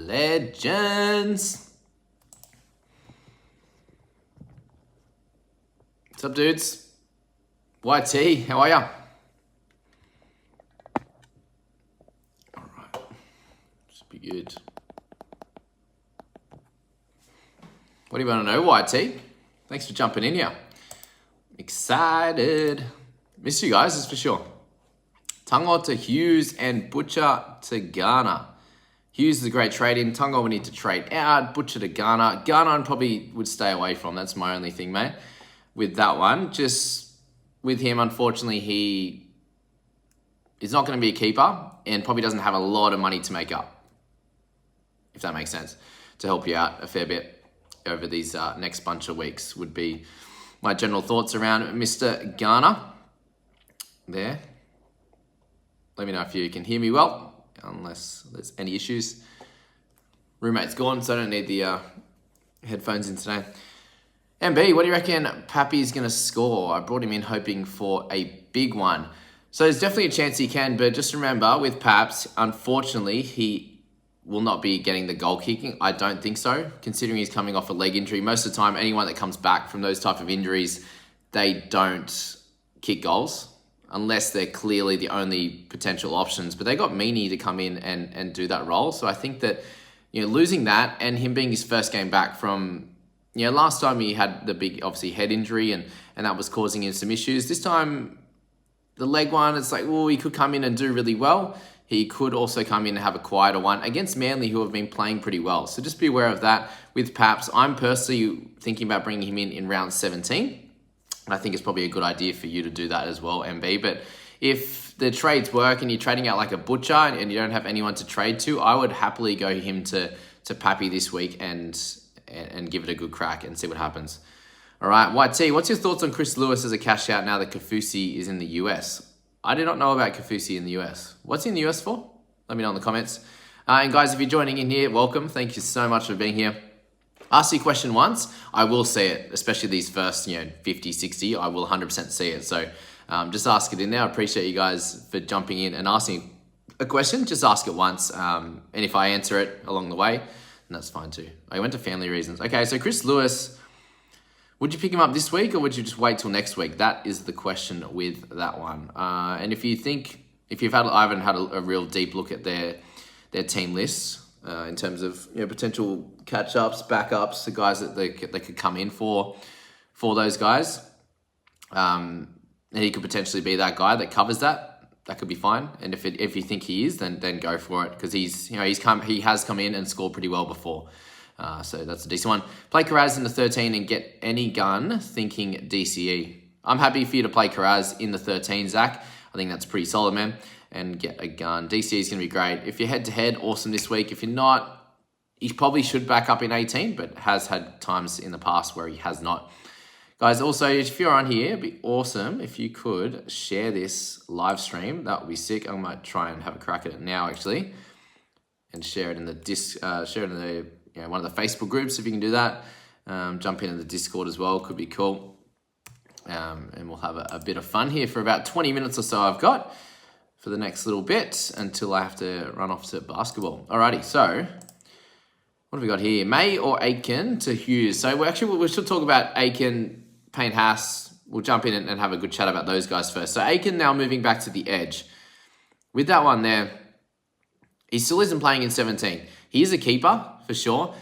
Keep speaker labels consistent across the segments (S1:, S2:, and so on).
S1: Legends. What's up, dudes? YT, how are ya? All right, should be good. What do you want to know, YT? Thanks for jumping in here. Excited. Miss you guys, that's for sure. Tungo to Hughes and Butcher to Garner. Hughes is a great trade in. Tungo we need to trade out. Butcher to Garner. Garner I probably would stay away from. That's my only thing, mate. With that one, just with him, unfortunately, he is not going to be a keeper and probably doesn't have a lot of money to make up, if that makes sense, to help you out a fair bit over these next bunch of weeks would be my general thoughts around Mr. Garner there. Let me know if you can hear me well, unless there's any issues. Roommate's gone, so I don't need the headphones in today. MB, what do you reckon Pappy's going to score? I brought him in hoping for a big one. So there's definitely a chance he can, but just remember with Paps, unfortunately, he will not be getting the goal kicking. I don't think so, considering he's coming off a leg injury. Most of the time, anyone that comes back from those type of injuries, they don't kick goals unless they're clearly the only potential options. But they got Meany to come in and do that role. So I think that, losing that and him being his first game back from, last time he had the big, obviously, head injury and that was causing him some issues. This time, the leg one, it's like, he could come in and do really well. He could also come in and have a quieter one against Manly, who have been playing pretty well. So just be aware of that with Paps. I'm personally thinking about bringing him in round 17. I think it's probably a good idea for you to do that as well, MB. But if the trades work and you're trading out like a Butcher and you don't have anyone to trade to, I would happily go him to Pappy this week and give it a good crack and see what happens. All right, YT, what's your thoughts on Chris Lewis as a cash out now that Kafusi is in the US? I did not know about Kafusi in the US. What's he in the US for? Let me know in the comments. And guys, if you're joining in here, welcome. Thank you so much for being here. Ask your question once, I will see it, especially these first 50, 60, I will 100% see it. So just ask it in there. I appreciate you guys for jumping in and asking a question. Just ask it once. And if I answer it along the way, then that's fine too. I went to family reasons. Okay, so Chris Lewis, would you pick him up this week or would you just wait till next week? That is the question with that one. And if you think, I haven't had a real deep look at their team lists in terms of potential catch-ups, backups, the guys that they could come in for those guys. And he could potentially be that guy that covers that. That could be fine. And if you think he is, then go for it because he has come in and scored pretty well before. So that's a decent one. Play Karaz in the 13 and get any gun, thinking DCE. I'm happy for you to play Karaz in the 13, Zach. I think that's pretty solid, man. And get a gun. DCE is going to be great. If you're head-to-head, awesome this week. If you're not, he probably should back up in 18, but has had times in the past where he has not. Guys, also, if you're on here, it'd be awesome if you could share this live stream. That would be sick. I might try and have a crack at it now, actually. And share it in the one of the Facebook groups, if you can do that. Jump into the Discord as well, could be cool. And we'll have a bit of fun here for about 20 minutes or so I've got for the next little bit until I have to run off to basketball. Alrighty, so what have we got here? May or Aiken to Hughes. So we should talk about Aiken, Payne Haas. We'll jump in and have a good chat about those guys first. So Aiken now moving back to the edge. With that one there, he still isn't playing in 17. He is a keeper, for sure.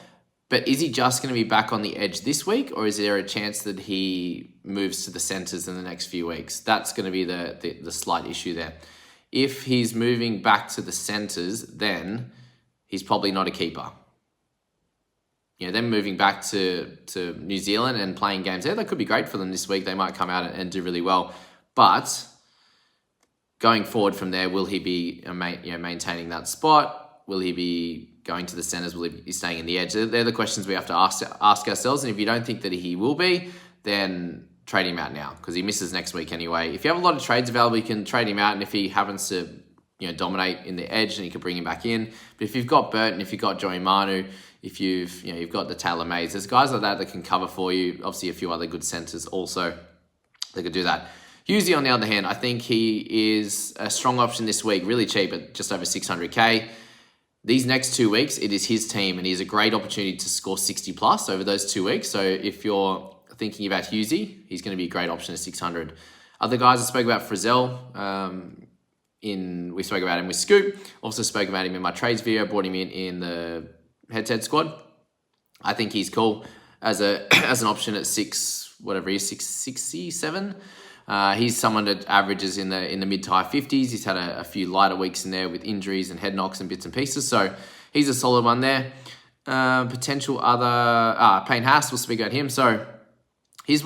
S1: But is he just going to be back on the edge this week? Or is there a chance that he moves to the centres in the next few weeks? That's going to be the slight issue there. If he's moving back to the centres, then he's probably not a keeper. Them moving back to New Zealand and playing games there, that could be great for them this week. They might come out and do really well. But going forward from there, will he be maintaining that spot? Will he be going to the centres? Will he be staying in the edge? They're the questions we have to ask ourselves. And if you don't think that he will be, then trade him out now because he misses next week anyway. If you have a lot of trades available, you can trade him out. And if he happens to dominate in the edge, then you can bring him back in. But if you've got Burton, if you've got Joey Manu, if you've got the Taylor Mays, there's guys like that can cover for you. Obviously, a few other good centres also that could do that. Hughesy, on the other hand, I think he is a strong option this week, really cheap at just over 600k. these next 2 weeks, it is his team, and he has a great opportunity to score 60 plus over those 2 weeks. So if you're thinking about Hughesy, he's going to be a great option at 600. Other guys I spoke about, Frizzell, we spoke about him with Scoop. Also spoke about him in my trades video, brought him in the head-to-head squad. I think he's cool as an option at 667. He's someone that averages in the mid to high 50s. He's had a few lighter weeks in there with injuries and head knocks and bits and pieces. So he's a solid one there. Potential other, Payne Haas, we'll speak about him. So he's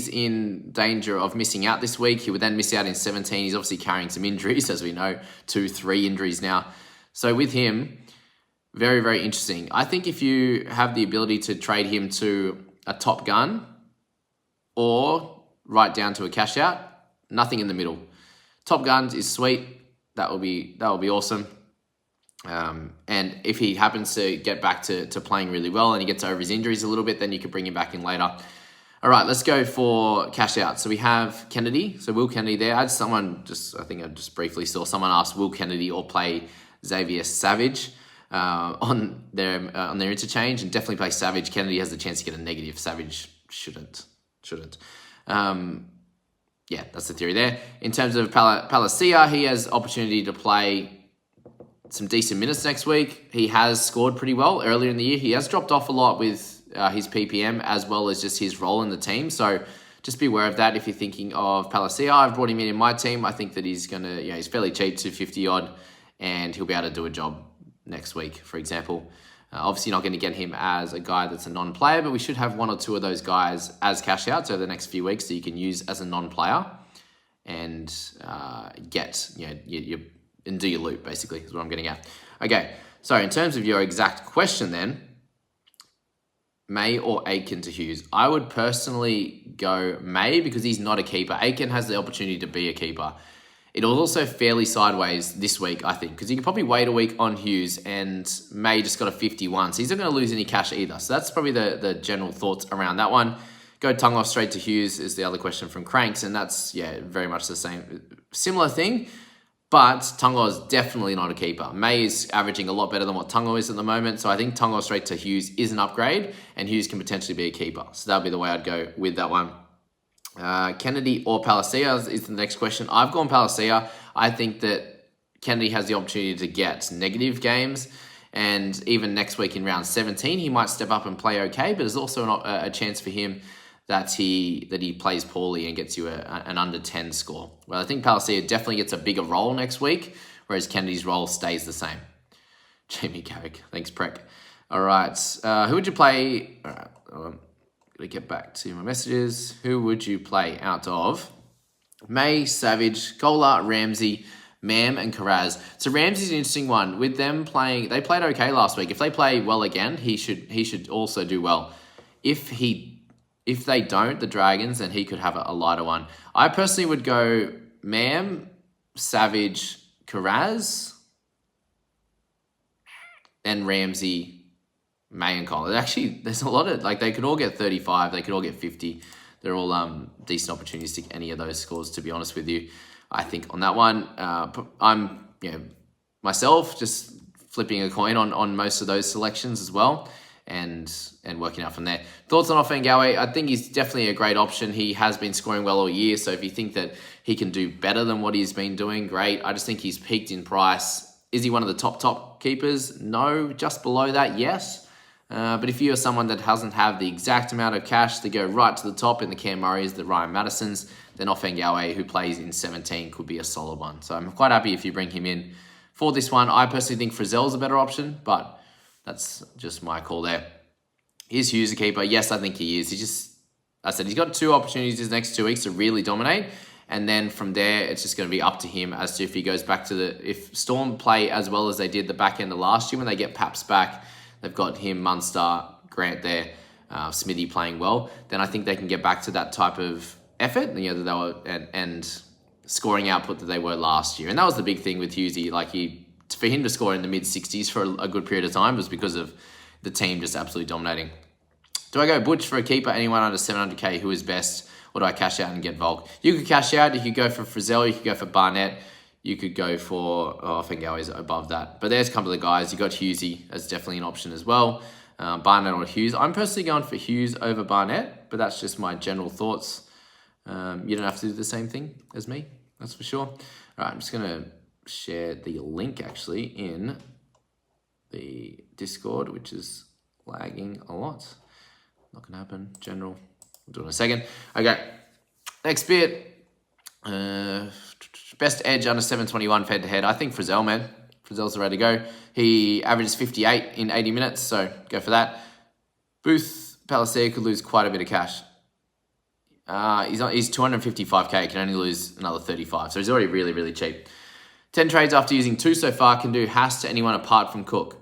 S1: in danger of missing out this week. He would then miss out in 17. He's obviously carrying some injuries, as we know, 2-3 injuries now. So with him, very, very interesting. I think if you have the ability to trade him to a top gun or right down to a cash out, nothing in the middle. Top Guns is sweet. That will be awesome. And if he happens to get back to playing really well and he gets over his injuries a little bit, then you can bring him back in later. All right, let's go for cash out. So we have Kennedy. So Will Kennedy there. I think I just briefly saw someone ask Will Kennedy or play Xavier Savage on their interchange, and definitely play Savage. Kennedy has the chance to get a negative. Savage shouldn't. Yeah, that's the theory there. In terms of Palacia, he has opportunity to play some decent minutes next week. He has scored pretty well earlier in the year. He has dropped off a lot with his PPM as well as just his role in the team. So just be aware of that if you're thinking of Palacia. I've brought him in my team. I think that he's he's fairly cheap, 250 odd, and he'll be able to do a job next week, for example. Obviously not going to get him as a guy that's a non-player, but we should have one or two of those guys as cash outs over the next few weeks that you can use as a non-player and get, and do your loop, basically, is what I'm getting at. Okay, so in terms of your exact question then, May or Aiken to Hughes? I would personally go May because he's not a keeper. Aiken has the opportunity to be a keeper. It was also fairly sideways this week, I think, because you can probably wait a week on Hughes, and May just got a 51, so he's not going to lose any cash either. So that's probably the general thoughts around that one. Go tongue off straight to Hughes is the other question from Cranks, and that's, very much the same. Similar thing, but Tungo is definitely not a keeper. May is averaging a lot better than what Tungo is at the moment, so I think Tungo straight to Hughes is an upgrade, and Hughes can potentially be a keeper. So that would be the way I'd go with that one. Kennedy or Palacia is the next question. I've gone Palacia. I think that Kennedy has the opportunity to get negative games, and even next week in round 17, he might step up and play okay, but there's also a chance for him that he plays poorly and gets you an under 10 score. Well, I think Palacia definitely gets a bigger role next week, whereas Kennedy's role stays the same. Jamie Carrick. Thanks, Prek. All right. Who would you play? All right. Gotta get back to my messages. Who would you play out of May, Savage, Gola, Ramsey, Mam, and Karaz? So Ramsey's an interesting one. With them playing, they played okay last week. If they play well again, he should also do well. If they don't, the Dragons, then he could have a lighter one. I personally would go Mam, Savage, Karaz, and Ramsey, May, and Cole. Actually, there's a lot of, they could all get 35, they could all get 50. They're all decent opportunities to get any of those scores, to be honest with you. I think on that one, I'm myself just flipping a coin on most of those selections as well, and working out from there. Thoughts on Offengawe? I think he's definitely a great option. He has been scoring well all year, so if you think that he can do better than what he's been doing, great. I just think he's peaked in price. Is he one of the top keepers? No. Just below that, yes. But if you're someone that doesn't have the exact amount of cash to go right to the top in the Cam Murrays, the Ryan Madisons, then Offengawe, who plays in 17, could be a solid one. So I'm quite happy if you bring him in for this one. I personally think Frizzell's a better option, but that's just my call there. Is Hughes a keeper? Yes, I think he is. He's got 2 opportunities these next 2 weeks to really dominate. And then from there, it's just going to be up to him as to if he goes back to if Storm play as well as they did the back end of last year when they get Paps back. They've got him, Munster, Grant there, Smithy playing well. Then I think they can get back to that type of effort, that they were and scoring output that they were last year. And that was the big thing with Hughesy. For him to score in the mid-60s for a good period of time was because of the team just absolutely dominating. Do I go Butch for a keeper? Anyone under 700k? Who is best? Or do I cash out and get Volk? You could cash out. You could go for Frizzell. You could go for Barnett. you could go for, I think is above that. But there's a couple of guys. You got Hughesy as definitely an option as well. Barnett or Hughes. I'm personally going for Hughes over Barnett, but that's just my general thoughts. You don't have to do the same thing as me, that's for sure. All right, I'm just going to share the link actually in the Discord, which is lagging a lot. Not going to happen. General. We'll do it in a second. Okay, next bit. Best edge under 721 head to head. I think Frizzell, man. Frizzell's ready to go. He averages 58 in 80 minutes, so go for that. Booth Palacia could lose quite a bit of cash. He's 255k, can only lose another 35, so he's already really, really cheap. 10 trades after using 2 so far can do Haas to anyone apart from Cook.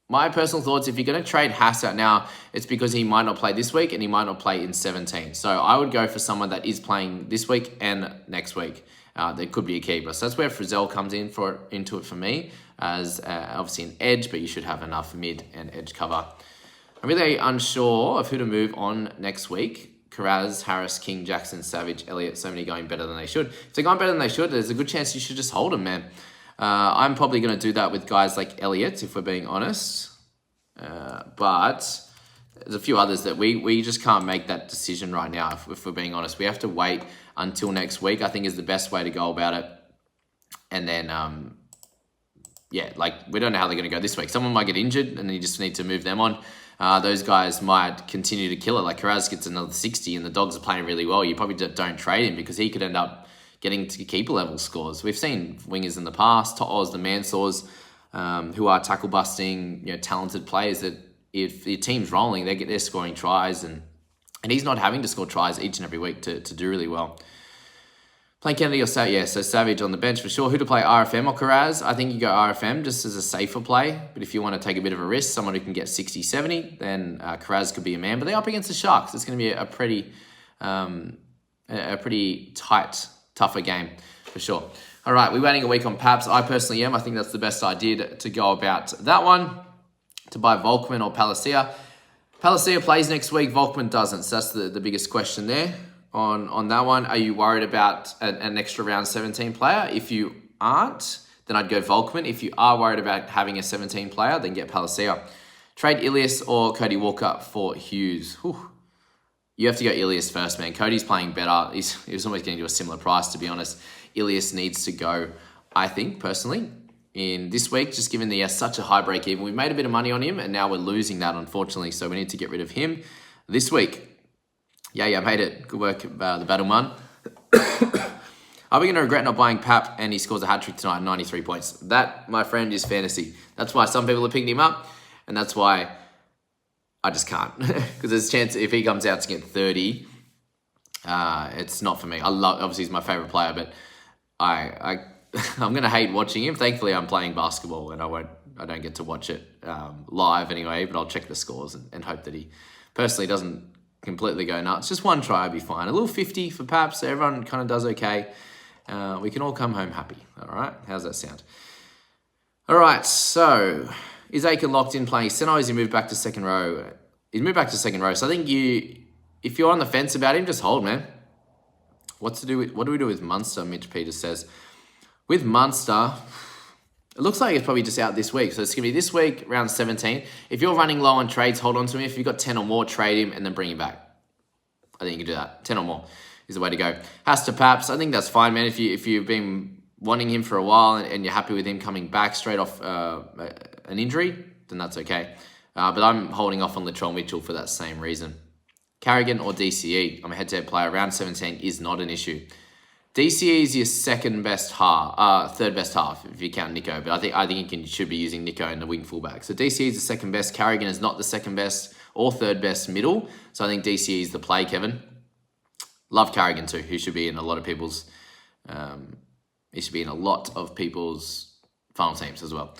S1: My personal thoughts, if you're going to trade Haas out now, it's because he might not play this week and he might not play in 17. So I would go for someone that is playing this week and next week. There could be a keeper. So that's where Frizzell comes into it for me as obviously an edge, but you should have enough mid and edge cover. I'm really unsure of who to move on next week. Carraz, Harris, King, Jackson, Savage, Elliott, so many going better than they should. If they're going better than they should, there's a good chance you should just hold them, man. I'm probably going to do that with guys like Elliott, if we're being honest. But there's a few others that we just can't make that decision right now, if we're being honest. We have to wait until next week, I think is the best way to go about it. And then, we don't know how they're going to go this week. Someone might get injured and then you just need to move them on. Those guys might continue to kill it. Like Carraz gets another 60 and the Dogs are playing really well. You probably don't trade him because he could end up getting to keeper level scores. We've seen wingers in the past, To'os, the Mansours, who are tackle busting, talented players that if your team's rolling, they're scoring tries and he's not having to score tries each and every week to do really well. Playing Kennedy or Savage, so Savage on the bench for sure. Who to play, RFM or Carraz? I think you go RFM just as a safer play, but if you want to take a bit of a risk, someone who can get 60, 70, then Carraz could be a man. But they're up against the Sharks. It's going to be a pretty tight, tougher game for sure. All right, we're waiting a week on Paps. I personally am. I think that's the best idea to go about that one, to buy Volkman or Palacia. Palacia plays next week. Volkman doesn't. So that's the biggest question there on that one. Are you worried about an extra round 17 player? If you aren't, then I'd go Volkman. If you are worried about having a 17 player, then get Palacia. Trade Ilias or Cody Walker for Hughes. Whew. You have to go Ilias first, man. Cody's playing better. He's almost getting to a similar price, to be honest. Ilias needs to go, I think, personally, in this week, just given he has such a high break even. We've made a bit of money on him, and now we're losing that, unfortunately, so we need to get rid of him this week. Yeah, made it. Good work, the Battleman. Are we going to regret not buying Pap and he scores a hat-trick tonight at 93 points? That, my friend, is fantasy. That's why some people are picking him up, and that's why I just can't. Because there's a chance if he comes out to get 30, it's not for me. Obviously, he's my favourite player, but I'm going to hate watching him. Thankfully, I'm playing basketball, and I don't get to watch it live anyway, but I'll check the scores and hope that he personally doesn't completely go nuts. Just one try would be fine. A little 50 for Paps, so everyone kind of does okay. We can all come home happy. All right, how's that sound? All right, so is Aiken locked in playing center, or has he moved back to second row? He's moved back to second row, so I think if you're on the fence about him, just hold, man. What do we do with Munster? Mitch Peters says. With Munster, it looks like it's probably just out this week. So it's going to be this week, round 17. If you're running low on trades, hold on to him. If you've got 10 or more, trade him and then bring him back. I think you can do that. 10 or more is the way to go. Has to Paps. I think that's fine, man. If you've been wanting him for a while and you're happy with him coming back straight off an injury, then that's okay. But I'm holding off on Latrell Mitchell for that same reason. Carrigan or DCE? I'm a head-to-head player. Round 17 is not an issue. DCE is your third best half if you count Nico. But I think you should be using Nico in the wing fullback. So DCE is the second best. Carrigan is not the second best or third best middle. So I think DCE is the play, Kevin. Love Carrigan too. He should be in a lot of people's. Final teams as well.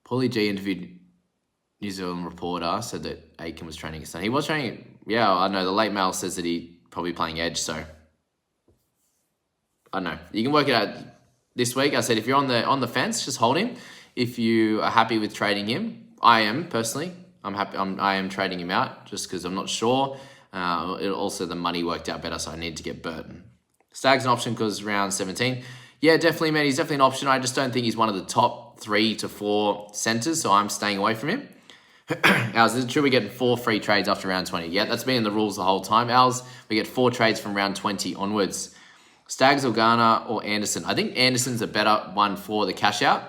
S1: Paulie G interviewed New Zealand reporter, said that Aiken was training his son. He was training. Yeah, I know. The late mail says that he probably playing edge. So I don't know. You can work it out this week. I said if you're on the fence, just hold him. If you are happy with trading him, I am personally. I'm happy. I am trading him out just because I'm not sure. Also, the money worked out better, so I need to get Burton. Stag's an option because round 17. Yeah, definitely, man. He's definitely an option. I just don't think he's one of the top 3 to 4 centers, so I'm staying away from him. Ours, is it true we're getting 4 free trades after round 20? Yeah, that's been in the rules the whole time. Ours, we get 4 trades from round 20 onwards. Stags or Garner or Anderson. I think Anderson's a better one for the cash out.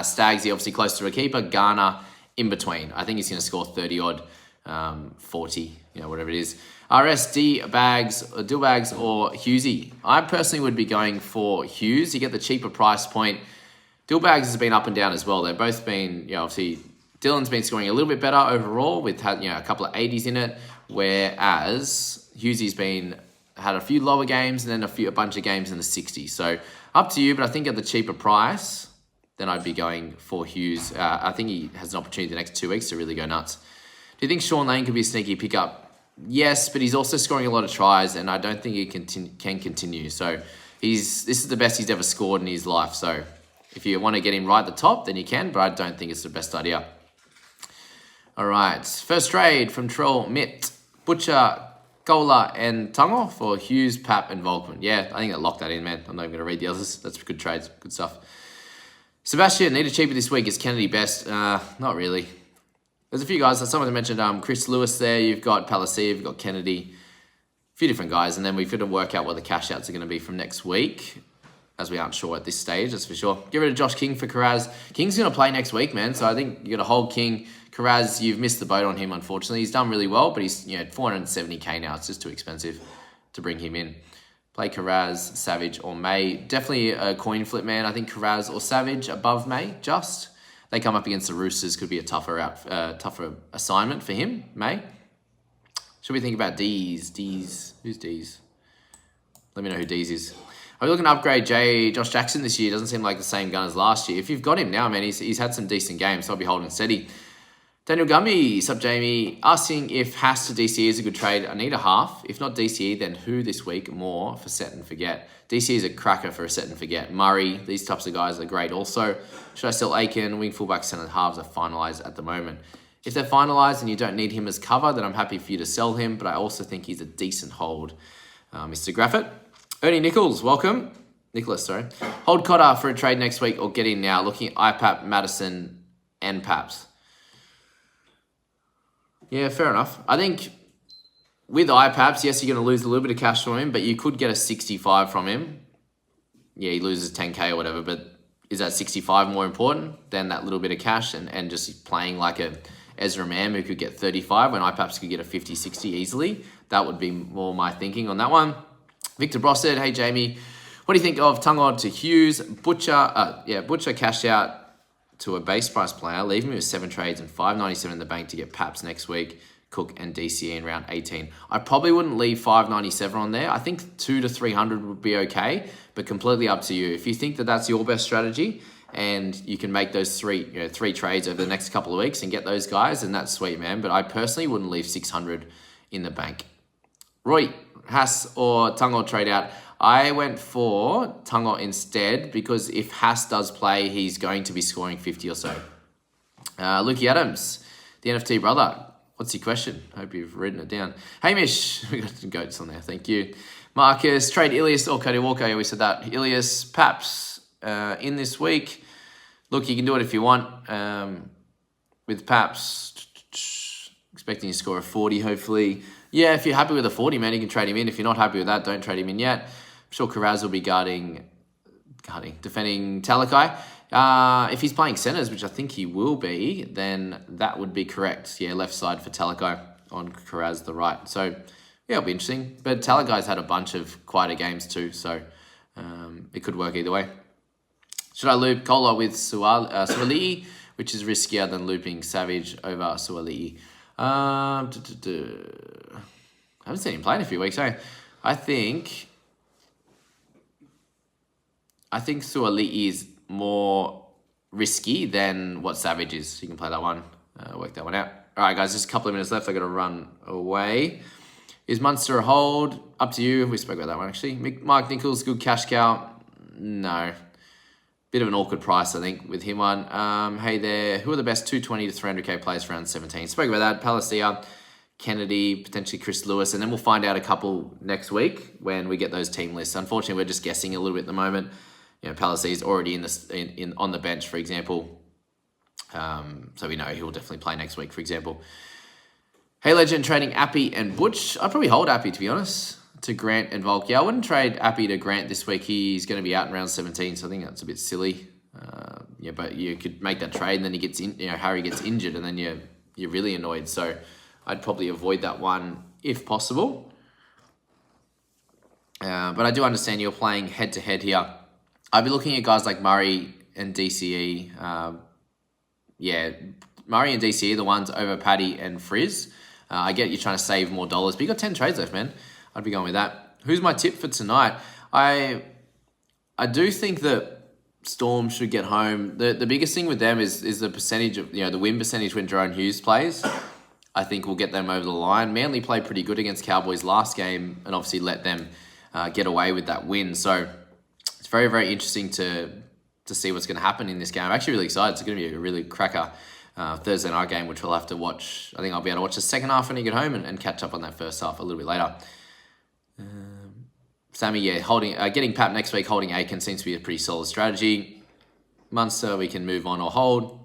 S1: Stags, he obviously close to a keeper. Garner in between. I think he's going to score 30 odd, 40, whatever it is. RSD bags, Dillbags or Hughesy. I personally would be going for Hughes. You get the cheaper price point. Dillbags has been up and down as well. They've both been, obviously, Dylan's been scoring a little bit better overall with had a couple of 80s in it, whereas Hughesy's had a few lower games and then a bunch of games in the 60s. So up to you, but I think at the cheaper price, then I'd be going for Hughes. I think he has an opportunity the next 2 weeks to really go nuts. Do you think Sean Lane could be a sneaky pickup? Yes, but he's also scoring a lot of tries, and I don't think he can continue. So this is the best he's ever scored in his life. So if you want to get him right at the top, then you can, but I don't think it's the best idea. All right, first trade from Troll, Mitt, Butcher, Gola, and Tungo for Hughes, Pap, and Volkman. Yeah, I think I locked that in, man. I'm not even going to read the others. That's good trades, good stuff. Sebastian, need a cheaper this week. Is Kennedy best? Not really. There's a few guys. Someone mentioned Chris Lewis there. You've got Palacia, you've got Kennedy. A few different guys. And then we've got to work out what the cash outs are going to be from next week, as we aren't sure at this stage, that's for sure. Get rid of Josh King for Karaz. King's going to play next week, man. So I think you got to hold King. Karaz, you've missed the boat on him, unfortunately. He's done really well, but he's 470k now. It's just too expensive to bring him in. Play Karaz, Savage, or May. Definitely a coin flip, man. I think Karaz or Savage above May, just. They come up against the Roosters. Could be a tougher assignment for him, May. Should we think about D's? Who's D's? Let me know who D's is. Are we looking to upgrade Josh Jackson this year? Doesn't seem like the same gun as last year. If you've got him now, man, he's had some decent games, so I'll be holding steady. Daniel Gummy, sup Jamie, asking if Haas to DCE is a good trade. I need a half. If not DCE, then who this week more for set and forget? DCE is a cracker for a set and forget. Murray, these types of guys are great also. Should I sell Aiken? Wing fullback, centre halves are finalised at the moment. If they're finalised and you don't need him as cover, then I'm happy for you to sell him, but I also think he's a decent hold. Mr. Graffett. Ernie Nichols, welcome. Nicholas, sorry. Hold Cotter for a trade next week or get in now. Looking at IPAP, Madison, and Paps. Yeah, fair enough. I think with IPAPs, yes, you're going to lose a little bit of cash from him, but you could get a 65 from him. Yeah, he loses 10k or whatever, but is that 65 more important than that little bit of cash and just playing like a Ezra Mam who could get 35 when IPAPs could get a 50, 60 easily? That would be more my thinking on that one. Victor Brossard, hey Jamie, what do you think of Tungo to Hughes? Butcher cash out to a base price player, leave me with 7 trades and 597 in the bank to get Paps next week, Cook and DCE in round 18. I probably wouldn't leave 597 on there. I think 200 to 300 would be okay, but completely up to you. If you think that that's your best strategy and you can make those three trades over the next couple of weeks and get those guys, then that's sweet, man. But I personally wouldn't leave 600 in the bank. Roy, Haas or Tungo trade out. I went for Tungo instead because if Haas does play, he's going to be scoring 50 or so. Lukey Adams, the NFT brother. What's your question? Hope you've written it down. Hamish, we got some goats on there. Thank you. Marcus, trade Ilias or Cody Walker. We said that. Ilias, Paps in this week. Look, you can do it if you want. With Paps, expecting to score a 40, hopefully. Yeah, if you're happy with a 40, man, you can trade him in. If you're not happy with that, don't trade him in yet. I'm sure Karaz will be defending Talakai. If he's playing centres, which I think he will be, then that would be correct. Yeah, left side for Talakai on Karaz, the right. So, yeah, it'll be interesting. But Talakai's had a bunch of quieter games too, so it could work either way. Should I loop Kola with Suali'i, which is riskier than looping Savage over Suali'i? I haven't seen him play in a few weeks, eh? I think Suali'i is more risky than what Savage is. So you can play that one, work that one out. All right, guys, just a couple of minutes left. I got to run away. Is Munster a hold? Up to you. We spoke about that one, actually. Mark Nichols, good cash cow. No. Bit of an awkward price, I think, with him one. Hey there. Who are the best 220 to 300k players for round 17? Spoke about that. Palacia, Kennedy, potentially Chris Lewis, and then we'll find out a couple next week when we get those team lists. Unfortunately, we're just guessing a little bit at the moment. Palaci's already on the bench, for example. So we know he will definitely play next week, for example. Hey Legend trading Appy and Butch. I'd probably hold Appy, to be honest, to Grant and Volk. Yeah, I wouldn't trade Appy to Grant this week. He's going to be out in round 17, so I think that's a bit silly. But you could make that trade, and then he gets Harry gets injured, and then you're really annoyed. So I'd probably avoid that one if possible. But I do understand you're playing head-to-head here. I'd be looking at guys like Murray and DCE. Murray and DCE are the ones over Paddy and Frizz. I get you're trying to save more dollars, but you got 10 trades left, man. I'd be going with that. Who's my tip for tonight? I do think that Storm should get home. The biggest thing with them is the percentage of, the win percentage when Jerome Hughes plays. I think we'll get them over the line. Manly played pretty good against Cowboys last game and obviously let them get away with that win. So it's very, very interesting to see what's going to happen in this game. I'm actually really excited. It's going to be a really cracker Thursday night game, which we'll have to watch. I think I'll be able to watch the second half when I get home and catch up on that first half a little bit later. Sammy, getting Pap next week, holding Aiken seems to be a pretty solid strategy. Munster, we can move on or hold.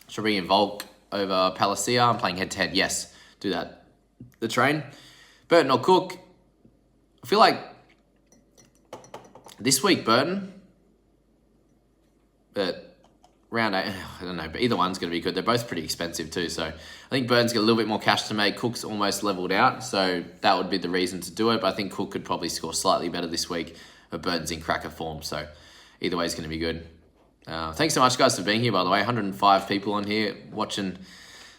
S1: Shabri and Volk over Palacia. I'm playing head-to-head. Yes, do that. The train. Burton or Cook. I feel like this week, Burton. But round 8, I don't know. But either one's going to be good. They're both pretty expensive too. So I think Burton's got a little bit more cash to make. Cook's almost leveled out. So that would be the reason to do it. But I think Cook could probably score slightly better this week. But Burton's in cracker form. So either way is going to be good. Thanks so much, guys, for being here, by the way. 105 people on here watching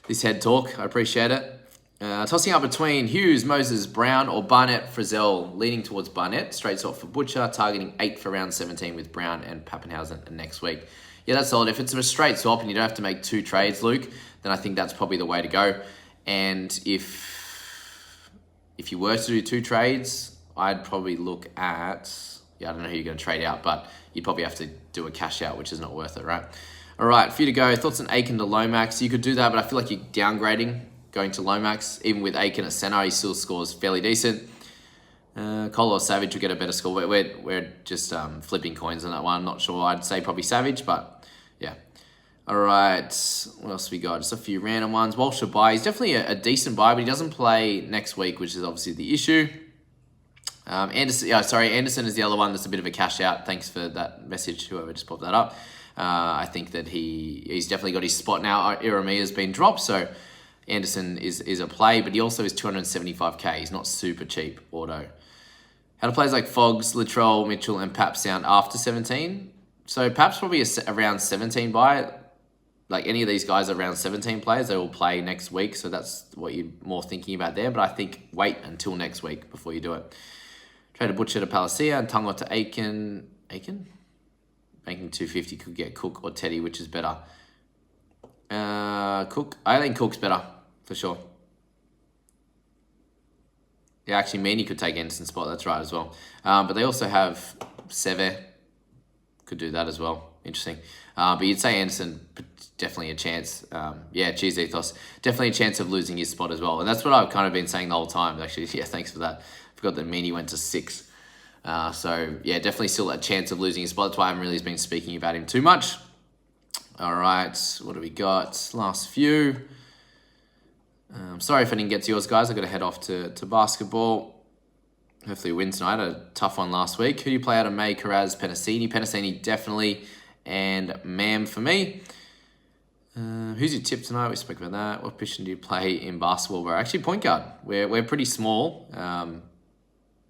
S1: this head talk. I appreciate it. Tossing up between Hughes, Moses, Brown, or Barnett, Frizzell. Leaning towards Barnett. Straight swap for Butcher. Targeting 8 for round 17 with Brown and Pappenhausen next week. Yeah, that's solid. If it's a straight swap and you don't have to make 2 trades, Luke, then I think that's probably the way to go. And if you were to do 2 trades, I'd probably look at... I don't know who you're going to trade out, but you'd probably have to do a cash out, which is not worth it, right? All right, for you to go, thoughts on Aiken to Lomax. You could do that, but I feel like you're downgrading going to Lomax. Even with Aiken at centre, he still scores fairly decent. Cole or Savage will get a better score. We're just flipping coins on that one. I'm not sure. I'd say probably Savage, but yeah. All right, what else we got? Just a few random ones. Walsh buy. He's definitely a decent buy, but he doesn't play next week, which is obviously the issue. Anderson is the other one that's a bit of a cash out. Thanks for that message, whoever just popped that up. I think that he's definitely got his spot now. Irami has been dropped, so Anderson is a play, but he also is 275k. He's not super cheap auto. How do players like Foggs, Latrell, Mitchell, and Pap sound after 17? So Pap's probably around 17 buy. Like any of these guys are around 17 players, they will play next week. So that's what you're more thinking about there. But I think wait until next week before you do it. Trade a Butcher to Palacia and Tungo to Aiken. Aiken? Banking 250 could get Cook or Teddy, which is better. Cook. I think Cook's better, for sure. Yeah, actually, Meany could take Anderson's spot. That's right as well. But they also have Seve. Could do that as well. Interesting. But you'd say Anderson, definitely a chance. Cheese Ethos. Definitely a chance of losing his spot as well. And that's what I've kind of been saying the whole time, actually. Yeah, thanks for that. Forgot that Meany went to 6. Definitely still a chance of losing his spot. That's why I haven't really been speaking about him too much. All right, what do we got? Last few. Sorry if I didn't get to yours, guys. I got to head off to basketball. Hopefully win tonight. A tough one last week. Who do you play out of May, Carraz, Penasini? Penasini definitely, and Mam for me. Who's your tip tonight? We spoke about that. What position do you play in basketball? We're actually point guard. We're pretty small.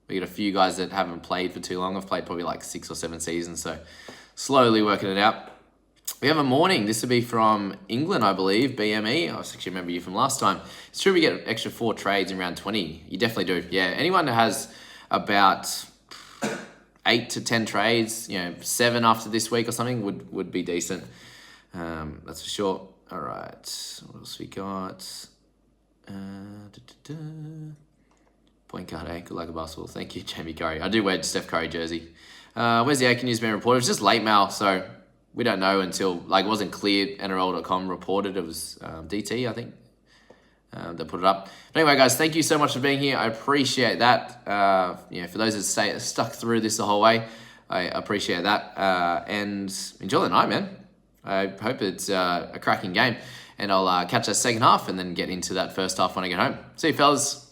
S1: We got a few guys that haven't played for too long. I've played probably like 6 or 7 seasons, so slowly working it out. We have a morning. This will be from England, I believe, BME. I actually remember you from last time. It's true we get an extra 4 trades in round 20. You definitely do. Yeah, anyone that has about 8 to 10 trades, 7 after this week or something would be decent. That's for sure. All right, what else we got? Point guard, good luck at basketball. Thank you, Jamie Curry. I do wear Steph Curry jersey. Where's the Aiken news being reported? It was just late mail, so we don't know until, it wasn't clear. NRL.com reported it was DT, I think. that put it up. But anyway, guys, thank you so much for being here. I appreciate that. For those that stuck through this the whole way, I appreciate that. And enjoy the night, man. I hope it's a cracking game. And I'll catch that second half and then get into that first half when I get home. See you, fellas.